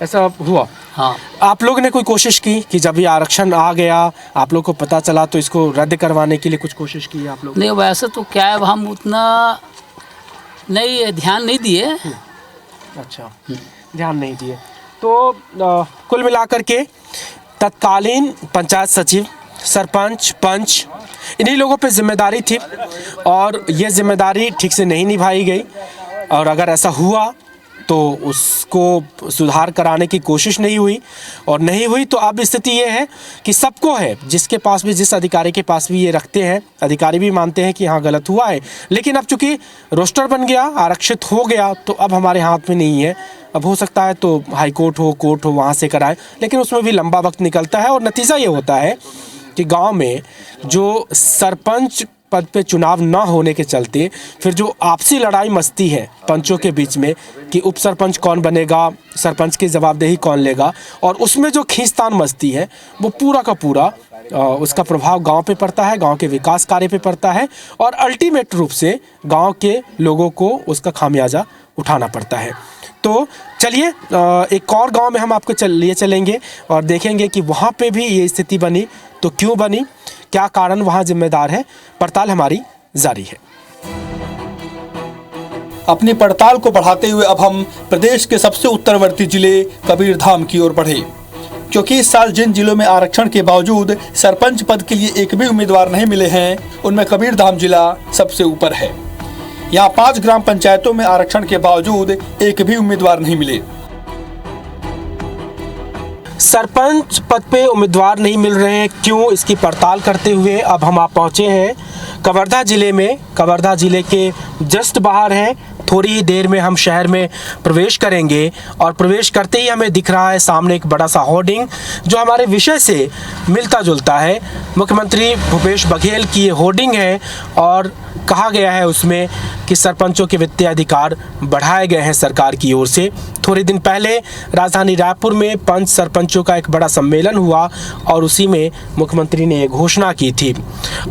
ऐसा हुआ? हाँ। आप लोग ने कोई कोशिश की कि जब ये आरक्षण आ गया आप लोग को पता चला तो इसको रद्द करवाने के लिए कुछ कोशिश की आप लोग? नहीं, वैसे तो क्या है, हम उतना नहीं ध्यान नहीं दिए। अच्छा, ध्यान नहीं दिए तो कुल मिलाकर के तत्कालीन पंचायत सचिव, सरपंच, पंच, इन्हीं लोगों पे जिम्मेदारी थी और ये जिम्मेदारी ठीक से नहीं निभाई गई, और अगर ऐसा हुआ तो उसको सुधार कराने की कोशिश नहीं हुई, और नहीं हुई तो अब स्थिति ये है कि सबको है, जिसके पास भी, जिस अधिकारी के पास भी ये रखते हैं, अधिकारी भी मानते हैं कि हाँ गलत हुआ है, लेकिन अब चूंकि रोस्टर बन गया, आरक्षित हो गया, तो अब हमारे हाथ में नहीं है। अब हो सकता है तो हाई कोर्ट हो, कोर्ट हो, वहाँ से कराएं, लेकिन उसमें भी लंबा वक्त निकलता है और नतीजा ये होता है कि गांव में जो सरपंच पद पे चुनाव ना होने के चलते फिर जो आपसी लड़ाई मस्ती है पंचों के बीच में कि उप सरपंच कौन बनेगा, सरपंच की जवाबदेही कौन लेगा, और उसमें जो खींचतान मस्ती है वो पूरा का पूरा उसका प्रभाव गांव पे पड़ता है, गांव के विकास कार्य पे पड़ता है, और अल्टीमेट रूप से गांव के लोगों को उसका खामियाजा उठाना पड़ता है। तो चलिए एक और गांव में हम आपको लिए चलेंगे और देखेंगे कि वहाँ पे भी ये स्थिति बनी तो क्यों बनी, क्या कारण वहाँ जिम्मेदार है। पड़ताल हमारी जारी है। अपनी पड़ताल को बढ़ाते हुए अब हम प्रदेश के सबसे उत्तरवर्ती जिले कबीरधाम की ओर बढ़े, क्योंकि इस साल जिन जिलों में आरक्षण के बावजूद सरपंच पद के लिए एक भी उम्मीदवार नहीं मिले हैं, उनमें कबीरधाम जिला सबसे ऊपर है। यहाँ 5 ग्राम पंचायतों में आरक्षण के बावजूद एक भी उम्मीदवार नहीं मिले। सरपंच पद पे उम्मीदवार नहीं मिल रहे हैं, क्यों, इसकी पड़ताल करते हुए अब हम आप पहुंचे हैं कवर्धा जिले में। कवर्धा जिले के जस्ट बाहर हैं, थोड़ी ही देर में हम शहर में प्रवेश करेंगे और प्रवेश करते ही हमें दिख रहा है सामने एक बड़ा सा होर्डिंग जो हमारे विषय से मिलता जुलता है। मुख्यमंत्री भूपेश बघेल की ये होर्डिंग है और कहा गया है उसमें कि सरपंचों के वित्तीय अधिकार बढ़ाए गए हैं सरकार की ओर से। थोड़े दिन पहले राजधानी रायपुर में पंच सरपंचों का एक बड़ा सम्मेलन हुआ और उसी में मुख्यमंत्री ने ये घोषणा की थी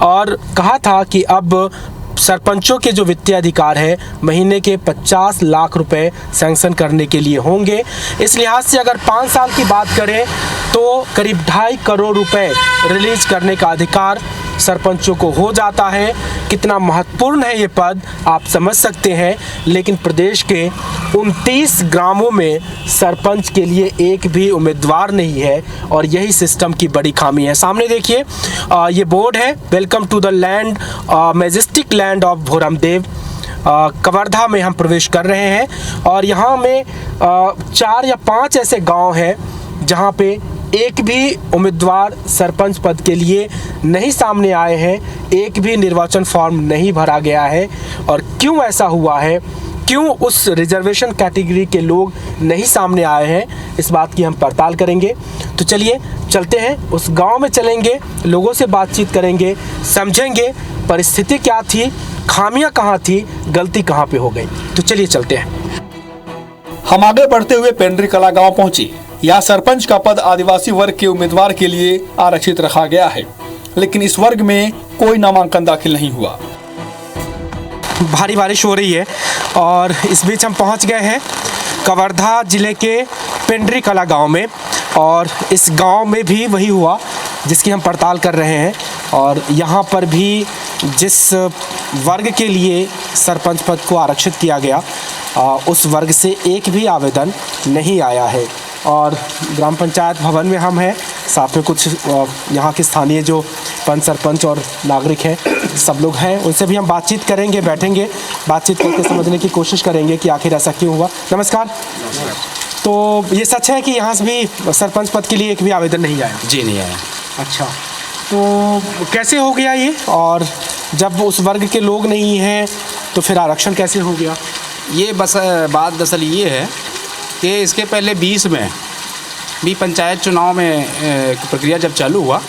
और कहा था कि अब सरपंचों के जो वित्तीय अधिकार है महीने के 50 लाख रुपए सैंक्शन करने के लिए होंगे। इस लिहाज से अगर 5 साल की बात करें तो करीब 2.5 करोड़ रुपए रिलीज करने का अधिकार सरपंचों को हो जाता है। कितना महत्वपूर्ण है ये पद आप समझ सकते हैं, लेकिन प्रदेश के 29 ग्रामों में सरपंच के लिए एक भी उम्मीदवार नहीं है और यही सिस्टम की बड़ी खामी है। सामने देखिए ये बोर्ड है, welcome to the land, majestic land of Bhoramdev. Kawardha में हम प्रवेश कर रहे हैं और यहाँ में 4 या 5 ऐसे गांव हैं जहाँ पे एक भी उम्मीदवार सरपंच पद के लिए नहीं सामने आए हैं, एक भी निर्वाचन फॉर्म नहीं भरा गया है। और क्यों ऐसा हुआ है, क्यों उस रिजर्वेशन कैटेगरी के लोग नहीं सामने आए हैं, इस बात की हम पड़ताल करेंगे। तो चलिए चलते हैं, उस गांव में चलेंगे, लोगों से बातचीत करेंगे, समझेंगे परिस्थिति क्या थी, खामियां कहाँ थी, गलती कहाँ पे हो गई। तो चलिए चलते हैं। हम आगे बढ़ते हुए पेंड्री कला गांव पहुंचे। यहाँ सरपंच का पद आदिवासी वर्ग के उम्मीदवार के लिए आरक्षित रखा गया है, लेकिन इस वर्ग में कोई नामांकन दाखिल नहीं हुआ। भारी बारिश हो रही है और इस बीच हम पहुंच गए हैं कवर्धा जिले के पिंडरी कला गांव में, और इस गांव में भी वही हुआ जिसकी हम पड़ताल कर रहे हैं। और यहाँ पर भी जिस वर्ग के लिए सरपंच पद को आरक्षित किया गया उस वर्ग से एक भी आवेदन नहीं आया है। और ग्राम पंचायत भवन में हम हैं, साथ में कुछ यहाँ के स्थानीय जो पंच सरपंच और नागरिक हैं सब लोग हैं, उनसे भी हम बातचीत करेंगे, बैठेंगे, बातचीत करके समझने की कोशिश करेंगे कि आखिर ऐसा क्यों हुआ। नमस्कार। तो ये सच है कि यहाँ से भी सरपंच पद के लिए एक भी आवेदन नहीं आया? जी नहीं आया। अच्छा, तो कैसे हो गया ये? और जब उस वर्ग के लोग नहीं हैं तो फिर आरक्षण कैसे हो गया? ये बस बात दरअसल ये है कि इसके पहले 20 में भी पंचायत चुनाव में प्रक्रिया जब चालू हुआ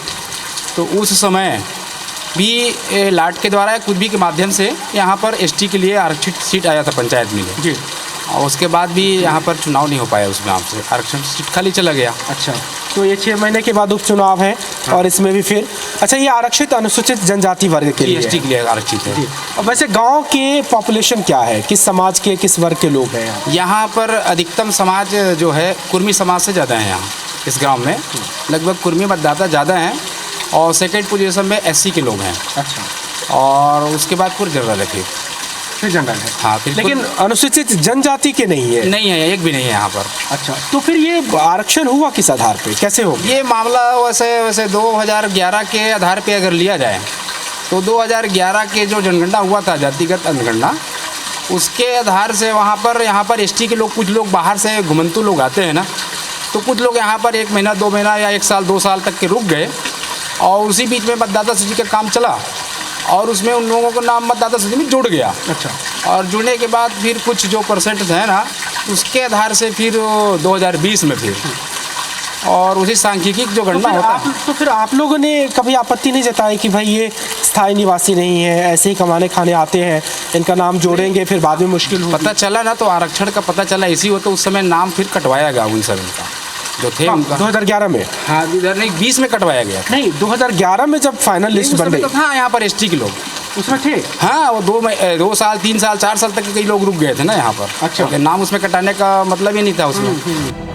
तो उस समय भी लाट के द्वारा कुछ भी के माध्यम से यहाँ पर एसटी के लिए आरक्षित सीट आया था पंचायत में जी, और उसके बाद भी यहाँ पर चुनाव नहीं हो पाया, उसमें आपसे आरक्षण सीट खाली चला गया। अच्छा, तो ये 6 महीने के बाद उपचुनाव है। हाँ। और इसमें भी फिर अच्छा, ये आरक्षित अनुसूचित जनजाति वर्ग के लिए एसटी के लिए आरक्षित है। और वैसे गांव के पॉपुलेशन क्या है, किस समाज के, किस वर्ग के लोग हैं यहाँ पर? अधिकतम समाज जो है कुर्मी समाज से ज़्यादा है यहाँ इस गाँव में, लगभग कुर्मी मतदाता ज़्यादा हैं, और सेकेंड पोजीशन में एससी के लोग हैं। अच्छा, और उसके बाद पूरे जनरल है, फिर जनरल है। हाँ, लेकिन अनुसूचित जनजाति के नहीं है? नहीं है, एक भी नहीं है यहाँ पर। अच्छा, तो फिर ये आरक्षण हुआ किस आधार पे, कैसे हो? ये मामला वैसे 2011 के आधार पे अगर लिया जाए तो 2011 के जो जनगणना हुआ था, जातिगत जनगणना, उसके आधार से वहाँ पर यहाँ पर एसटी के लोग, कुछ लोग बाहर से घुमंतु लोग आते हैं ना, तो कुछ लोग यहाँ पर 1 महीना 2 महीना या 1 साल 2 साल तक के रुक गए, और उसी बीच में मतदाता सूची का काम चला और उसमें उन लोगों का नाम मतदाता सूची में जुड़ गया। अच्छा, और जुड़ने के बाद फिर कुछ जो परसेंट है ना, उसके आधार से फिर 2020 में फिर और उसी सांख्यिकी जो गणना होता है। तो फिर आप लोगों ने कभी आपत्ति नहीं जताई कि भाई ये स्थायी निवासी नहीं है, ऐसे ही कमाने खाने आते हैं, इनका नाम जोड़ेंगे फिर बाद में मुश्किल होगी? पता चला ना, तो आरक्षण का पता चला इसी हो, तो उस समय नाम फिर कटवाया गया उन सब का जो थे उनका। 2011 में? हाँ, 2020 में कटवाया गया। नहीं, 2011 में जब फाइनल लिस्ट बन गई तो था यहाँ पर एसटी के लोग उसमें थे। हाँ, वो 2 साल 3 साल 4 साल तक कई लोग रुक गए थे ना यहाँ पर। अच्छा, तो नाम उसमें कटाने का मतलब ही नहीं था उसमें।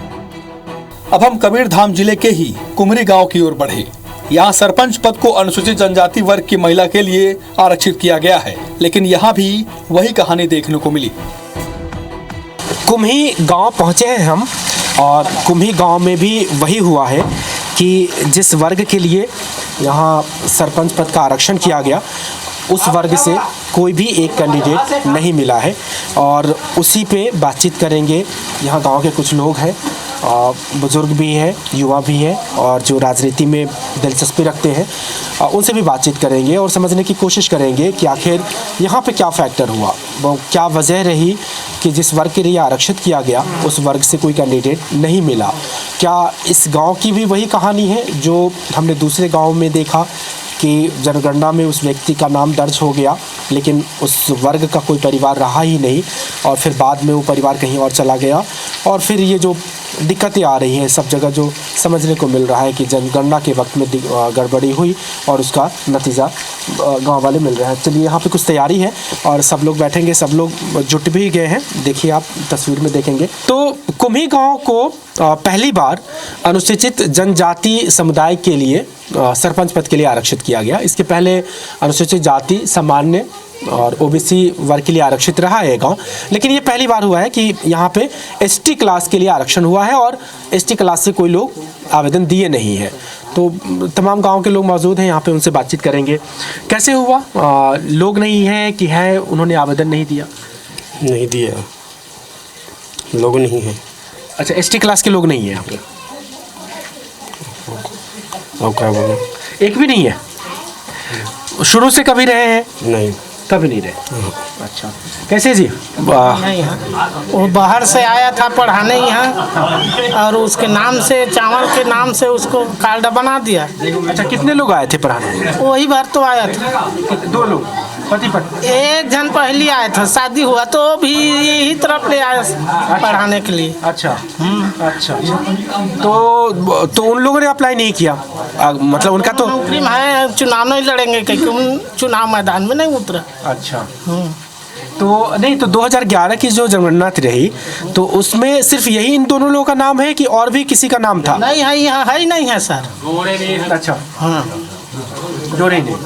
अब हम कबीरधाम जिले के ही कुमरी गांव की ओर बढ़े। यहाँ सरपंच पद को अनुसूचित जनजाति वर्ग की महिला के लिए आरक्षित किया गया है, लेकिन यहाँ भी वही कहानी देखने को मिली। कुम्ही गांव पहुँचे हैं हम, और कुम्ही गांव में भी वही हुआ है कि जिस वर्ग के लिए यहाँ सरपंच पद का आरक्षण किया गया उस वर्ग से कोई भी एक कैंडिडेट नहीं मिला है। और उसी पे बातचीत करेंगे। यहाँ गांव के कुछ लोग हैं, बुजुर्ग भी हैं, युवा भी हैं, और जो राजनीति में दिलचस्पी रखते हैं, उनसे भी बातचीत करेंगे और समझने की कोशिश करेंगे कि आखिर यहाँ पे क्या फैक्टर हुआ, वो क्या वजह रही कि जिस वर्ग के लिए आरक्षित किया गया उस वर्ग से कोई कैंडिडेट नहीं मिला। क्या इस गांव की भी वही कहानी है जो हमने दूसरे गांव में देखा कि जनगणना में उस व्यक्ति का नाम दर्ज हो गया लेकिन उस वर्ग का कोई परिवार रहा ही नहीं, और फिर बाद में वो परिवार कहीं और चला गया, और फिर ये जो दिक्कतें आ रही हैं सब जगह जो समझने को मिल रहा है कि जनगणना के वक्त में गड़बड़ी हुई और उसका नतीजा गांव वाले मिल रहा है। चलिए, यहाँ पे कुछ तैयारी है और सब लोग बैठेंगे, सब लोग जुट भी गए हैं, देखिए आप तस्वीर में देखेंगे। तो कुम्ही गांव को पहली बार अनुसूचित जनजाति समुदाय के लिए सरपंच पद के लिए आरक्षित किया गया। इसके पहले अनुसूचित जाति, सामान्य और ओबीसी वर्ग के लिए आरक्षित रहा है गांव, लेकिन ये पहली बार हुआ है कि यहाँ पे एसटी क्लास के लिए आरक्षण हुआ है और एसटी क्लास से कोई लोग आवेदन दिए नहीं है। तो तमाम गांव के लोग मौजूद हैं यहाँ पे, उनसे बातचीत करेंगे। कैसे हुआ? लोग नहीं हैं कि है उन्होंने आवेदन नहीं दिया? नहीं दिया, लोग नहीं हैं। अच्छा, एसटी क्लास के लोग नहीं हैं यहाँ पे? और क्या बोलूं, एक भी नहीं है? शुरू से कभी रहे हैं? नहीं, कभी नहीं रहे। अच्छा, कैसे जी? वो बाहर से आया था पढ़ाने यहाँ, और उसके नाम से, चावल के नाम से उसको कार्ड बना दिया। अच्छा, कितने लोग आए थे पढ़ाने? वही बार तो आया था। 2 लोग? पति पत्नी एक जन पहले आया था, शादी हुआ तो भी यही तरफ ले आया पढ़ाने के लिए। अच्छा अच्छा। तो उन लोगों ने अप्लाई नहीं किया, मतलब उनका तो नौकरी में है, चुनाव नहीं लड़ेंगे क्योंकि उन चुनाव मैदान में नहीं उतरा। अच्छा। तो नहीं, तो 2011 की जो जनगणना रही तो उसमें सिर्फ यही इन दोनों लोगों का नाम है कि और भी किसी का नाम था? नहीं है, यहाँ है ही नहीं है सर। अच्छा हाँ, जोड़े नहीं।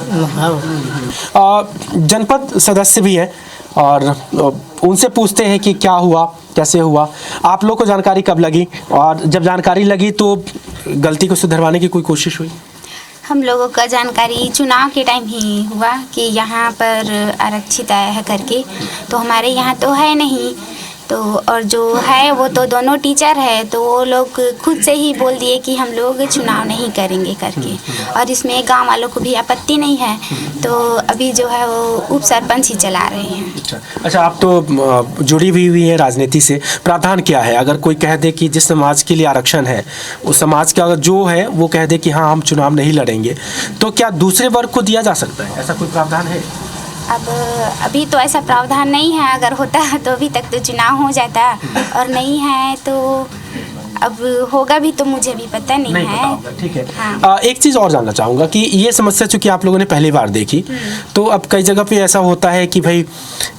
जनपद सदस्य भी हैं और उनसे पूछते हैं कि क्या हुआ, कैसे हुआ, आप लोग को जानकारी कब लगी, और जब जानकारी लगी तो गलती को सुधरवाने की कोई कोशिश हुई? हम लोगों का जानकारी चुनाव के टाइम ही हुआ कि यहाँ पर आरक्षित आया है करके, तो हमारे यहाँ तो है नहीं, तो और जो है वो तो दोनों टीचर है, तो वो लोग खुद से ही बोल दिए कि हम लोग चुनाव नहीं करेंगे करके, और इसमें गांव वालों को भी आपत्ति नहीं है, तो अभी जो है वो उप सरपंच ही चला रहे हैं। अच्छा, आप तो जुड़ी हुई है राजनीति से, प्रावधान क्या है अगर कोई कह दे कि जिस समाज के लिए आरक्षण है उस समाज का जो है वो कह दे कि हाँ हम चुनाव नहीं लड़ेंगे, तो क्या दूसरे वर्ग को दिया जा सकता है, ऐसा कोई प्रावधान है? अब अभी तो ऐसा प्रावधान नहीं है, अगर होता तो अभी तक तो चुनाव हो जाता, और नहीं है तो अब होगा भी तो मुझे भी पता नहीं है। ठीक है। हाँ। एक चीज़ और जानना चाहूँगा कि ये समस्या चूँकि आप लोगों ने पहली बार देखी, तो अब कई जगह पे ऐसा होता है कि भाई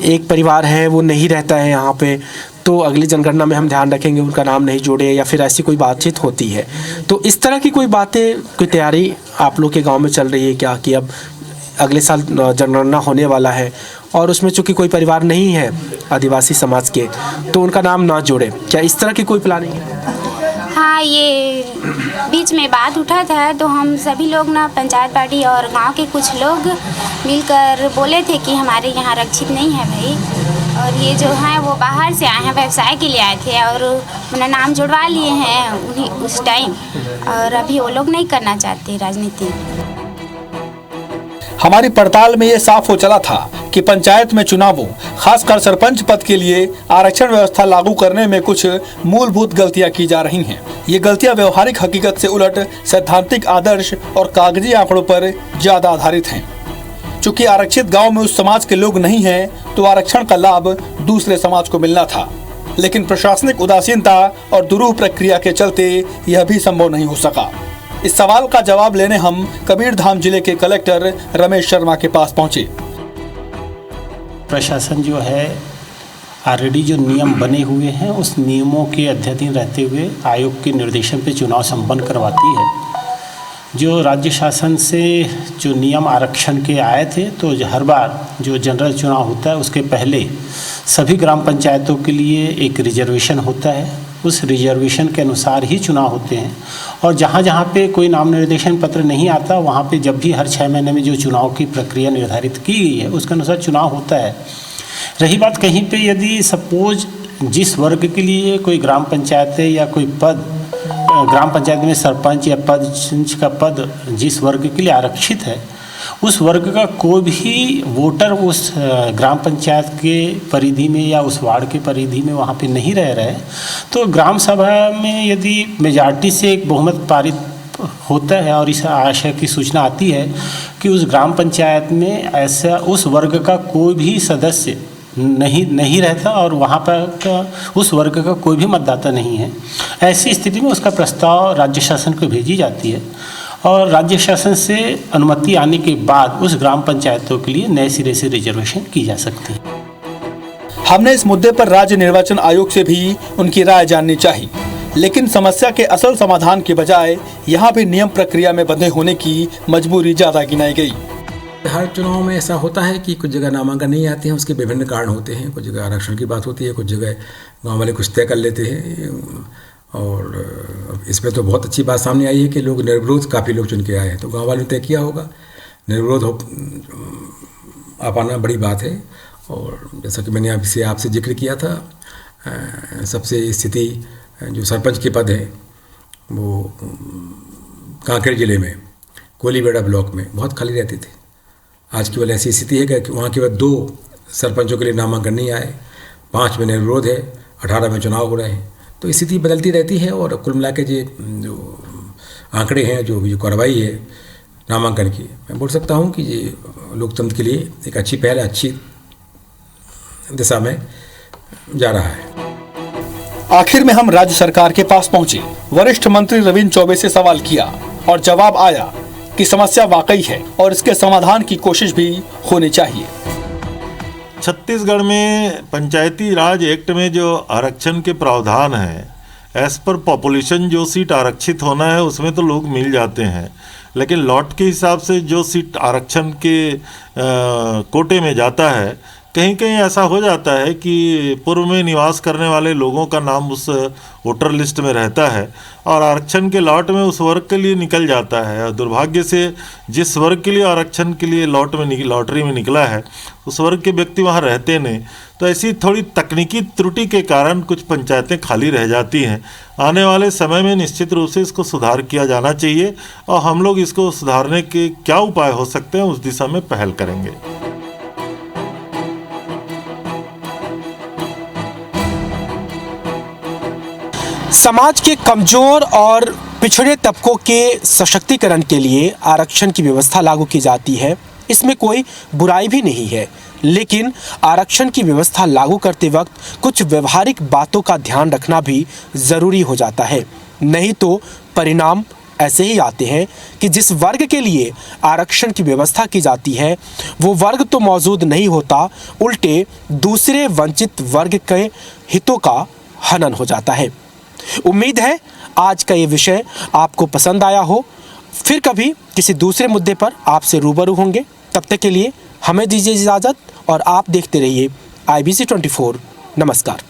एक परिवार है वो नहीं रहता है यहाँ पे, तो अगली जनगणना में हम ध्यान रखेंगे उनका नाम नहीं जोड़े, या फिर ऐसी कोई बातचीत होती है, तो इस तरह की कोई बातें, कोई तैयारी आप लोग के गाँव में चल रही है क्या कि अब अगले साल जनगणना होने वाला है और उसमें चूँकि कोई परिवार नहीं है आदिवासी समाज के, तो उनका नाम ना जोड़े, क्या इस तरह की कोई प्लानिंग है? हाँ, ये बीच में बात उठा था, तो हम सभी लोग ना पंचायत पार्टी और गांव के कुछ लोग मिलकर बोले थे कि हमारे यहाँ आरक्षित नहीं है भाई, और ये जो हैं वो बाहर से आए हैं, व्यवसाय के लिए आए थे और अपना नाम जुड़वा लिए हैं उन्हीं उस टाइम, और अभी वो लोग नहीं करना चाहते राजनीति। हमारी पड़ताल में ये साफ हो चला था कि पंचायत में चुनावों, खासकर सरपंच पद के लिए आरक्षण व्यवस्था लागू करने में कुछ मूलभूत गलतियां की जा रही हैं। ये गलतियां व्यवहारिक हकीकत से उलट सैद्धांतिक आदर्श और कागजी आंकड़ों पर ज्यादा आधारित हैं। चूंकि आरक्षित गांव में उस समाज के लोग नहीं हैं, तो आरक्षण का लाभ दूसरे समाज को मिलना था, लेकिन प्रशासनिक उदासीनता और दुरूह प्रक्रिया के चलते यह भी संभव नहीं हो सका। इस सवाल का जवाब लेने हम कबीरधाम जिले के कलेक्टर रमेश शर्मा के पास पहुंचे। प्रशासन जो है ऑलरेडी जो नियम बने हुए हैं उस नियमों के अध्ययन रहते हुए आयोग के निर्देशन पे चुनाव संपन्न करवाती है। जो राज्य शासन से जो नियम आरक्षण के आए थे, तो हर बार जो जनरल चुनाव होता है उसके पहले सभी ग्राम पंचायतों के लिए एक रिजर्वेशन होता है, उस रिजर्वेशन के अनुसार ही चुनाव होते हैं, और जहाँ जहाँ पे कोई नाम निर्देशन पत्र नहीं आता वहाँ पे जब भी हर 6 महीने में जो चुनाव की प्रक्रिया निर्धारित की गई है उसके अनुसार चुनाव होता है। रही बात कहीं पे यदि सपोज जिस वर्ग के लिए कोई ग्राम पंचायत या कोई पद, ग्राम पंचायत में सरपंच या पंच का पद जिस वर्ग के लिए आरक्षित है, उस वर्ग का कोई भी वोटर उस ग्राम पंचायत के परिधि में या उस वार्ड के परिधि में वहाँ पे नहीं रह रहे, तो ग्राम सभा में यदि मेजॉरिटी से एक बहुमत पारित होता है और इस आशय की सूचना आती है कि उस ग्राम पंचायत में ऐसा उस वर्ग का कोई भी सदस्य नहीं रहता और वहाँ पर उस वर्ग का कोई भी मतदाता नहीं है, ऐसी स्थिति में उसका प्रस्ताव राज्य शासन को भेजी जाती है और राज्य शासन से अनुमति आने के बाद उस ग्राम पंचायतों के लिए नए सिरे से रिजर्वेशन की जा सकती है। हमने इस मुद्दे पर राज्य निर्वाचन आयोग से भी उनकी राय जाननी चाहिए, लेकिन समस्या के असल समाधान के बजाय यहाँ भी नियम प्रक्रिया में बंधे होने की मजबूरी ज़्यादा गिनाई गई। हर चुनाव में ऐसा होता है कि कुछ जगह नामांकन नहीं आते हैं, उसके विभिन्न कारण होते हैं। कुछ जगह आरक्षण की बात होती है, कुछ जगह गाँव वाले कुछ तय कर लेते हैं, और इसमें तो बहुत अच्छी बात सामने आई है कि लोग निर्विरोध काफ़ी लोग चुन के आए हैं, तो गाँव वालों ने तय किया होगा। निर्विरोध आ पाना बड़ी बात है, और जैसा कि मैंने आपसे जिक्र किया था, सबसे स्थिति जो सरपंच के पद है वो कांकेर ज़िले में कोलीबेड़ा ब्लॉक में बहुत खाली रहते थे। आज केवल ऐसी स्थिति है कि वहाँ केवल 2 सरपंचों के लिए नामांकन नहीं आए, 5 में निर्विरोध है, 18 में चुनाव हो रहे हैं। तो स्थिति बदलती रहती है, और कुल मिला के जो आंकड़े हैं, जो कार्रवाई है, नामांकन की। मैं बोल सकता हूँ कि ये लोकतंत्र के लिए एक अच्छी पहल है, अच्छी दिशा में जा रहा है। आखिर में हम राज्य सरकार के पास पहुंचे, वरिष्ठ मंत्री रविंद्र चौबे से सवाल किया और जवाब आया कि समस्या वाकई है और इसके समाधान की कोशिश भी होनी चाहिए। छत्तीसगढ़ में पंचायती राज एक्ट में जो आरक्षण के प्रावधान हैं, एज पर पॉपुलेशन जो सीट आरक्षित होना है उसमें तो लोग मिल जाते हैं, लेकिन लॉट के हिसाब से जो सीट आरक्षण के कोटे में जाता है, कहीं कहीं ऐसा हो जाता है कि पूर्व में निवास करने वाले लोगों का नाम उस वोटर लिस्ट में रहता है और आरक्षण के लॉट में उस वर्ग के लिए निकल जाता है। और दुर्भाग्य से जिस वर्ग के लिए आरक्षण के लिए लॉटरी में निकला है उस वर्ग के व्यक्ति वहाँ रहते नहीं, तो ऐसी थोड़ी तकनीकी त्रुटि के कारण कुछ पंचायतें खाली रह जाती हैं। आने वाले समय में निश्चित रूप से इसको सुधार किया जाना चाहिए और हम लोग इसको सुधारने के क्या उपाय हो सकते हैं उस दिशा में पहल करेंगे। समाज के कमजोर और पिछड़े तबकों के सशक्तिकरण के लिए आरक्षण की व्यवस्था लागू की जाती है, इसमें कोई बुराई भी नहीं है। लेकिन आरक्षण की व्यवस्था लागू करते वक्त कुछ व्यवहारिक बातों का ध्यान रखना भी ज़रूरी हो जाता है, नहीं तो परिणाम ऐसे ही आते हैं कि जिस वर्ग के लिए आरक्षण की व्यवस्था की जाती है वो वर्ग तो मौजूद नहीं होता, उल्टे दूसरे वंचित वर्ग के हितों का हनन हो जाता है। उम्मीद है आज का ये विषय आपको पसंद आया हो। फिर कभी किसी दूसरे मुद्दे पर आपसे रूबरू होंगे। तब तक के लिए हमें दीजिए इजाज़त और आप देखते रहिए IBC 24। नमस्कार।